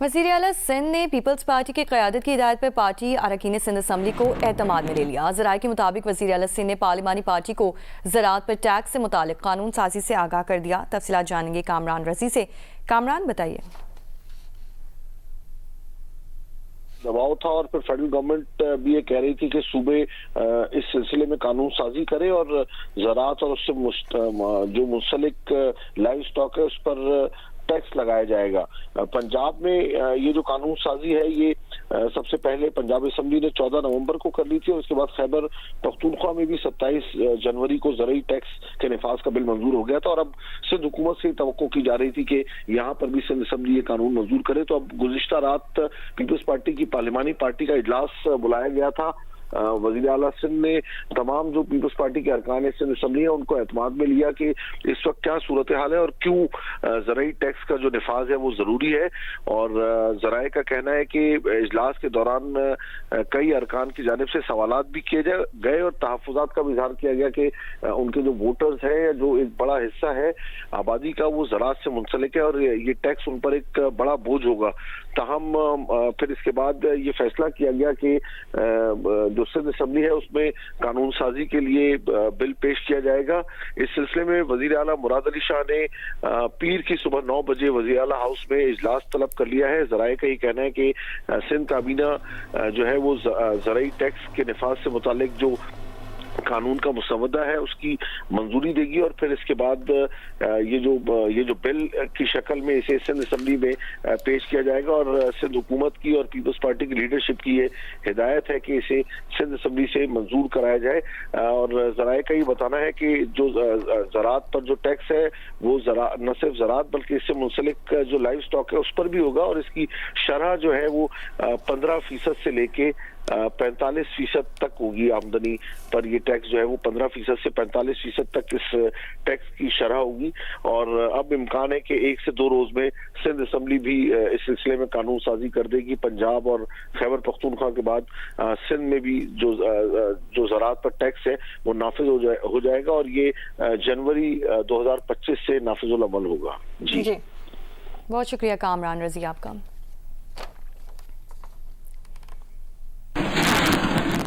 वज़ीर आला सिंध ने पीपल्स पार्टी की क़यादत की हिदायत पर पार्टी अरकान सिंध असम्बली को एतमाद में ले लिया। ज़राए के मुताबिक वज़ीर आला सिंध ने पार्लिमानी पार्टी को ज़राअत पर टैक्स से मुतालिक कानून साजी से आगाह कर दिया। तफसीलात जानेंगे कामरान रज़ी से। कामरान, बताइए। दबाव था और फिर फेडरल गवर्नमेंट भी ये कह रही थी कि सूबे इस सिलसिले में कानून साजी करे और ज़राअत और उससे जो मुंसलिक लाइव स्टॉक है उस पर टैक्स लगाया जाएगा। पंजाब में ये जो कानून साजी है ये सबसे पहले पंजाब असम्बली ने 14 नवंबर को कर ली थी और उसके बाद खैबर पख्तूनख्वा में भी 27 जनवरी को ज़रई टैक्स के निफाज का बिल मंजूर हो गया था और अब सिंध हुकूमत से तवक्को की जा रही थी कि यहाँ पर भी सिंध असम्बली ये कानून मंजूर करे। तो अब गुज़िश्ता रात पीपल्स पार्टी की पार्लिमानी पार्टी का इजलास बुलाया गया था। वज़ीर आला सिंध ने तमाम जो पीपल्स पार्टी के अरकान सिंध असम्बली है उनको एतमाद में लिया कि इस वक्त क्या सूरत हाल है और क्यों ज़रई टैक्स का जो निफाज है वो ज़रूरी है। और ज़राए का कहना है कि इजलास के दौरान कई अरकान की जानिब से सवालात भी किए गए और तहफ़्फ़ुज़ात का भी इज़हार किया गया कि उनके जो वोटर्स हैं, जो एक बड़ा हिस्सा है आबादी का, वो ज़राअत से मुंसलिक है और ये टैक्स उन पर एक बड़ा बोझ होगा। ताहम फिर इसके बाद ये फैसला किया गया कि जो सिंध असम्बली है उसमें कानून साजी के लिए बिल पेश किया जाएगा। इस सिलसिले में वज़ीर आला मुराद अली शाह ने पीर की सुबह 9 बजे वज़ीर आला हाउस में इजलास तलब कर लिया है। ज़राए का ही कहना है कि सिंध काबीना जो है वो ज़रई टैक्स के निफाज से मुतालिक जो कानून का मुसवदा है उसकी मंजूरी देगी और फिर इसके बाद ये जो बिल की शक्ल में इसे सिंध असम्बली में पेश किया जाएगा और सिंध हुकूमत की और पीपल्स पार्टी की लीडरशिप की ये हिदायत है कि इसे सिंध असम्बली से मंजूर कराया जाए। और ज़राए का ये बताना है कि जो ज़राअत पर जो टैक्स है वो न सिर्फ ज़राअत बल्कि इससे मुंसलिक जो लाइव स्टॉक है उस पर भी होगा और इसकी शरह जो है वो 15% से लेके 45% तक होगी। आमदनी पर ये टैक्स जो है वो 15% से 45% तक इस टैक्स की शरह होगी। और अब इम्कान है कि 1 से 2 रोज में सिंध असम्बली भी इस सिलसिले में कानून साजी कर देगी। पंजाब और खैबर पख्तूनख्वा के बाद सिंध में भी जो ज़राअत पर टैक्स है वो नाफिज हो जाएगा और ये जनवरी 2025 से नाफिजुल अमल होगा। जी बहुत शुक्रिया कामरान रज़ी आपका।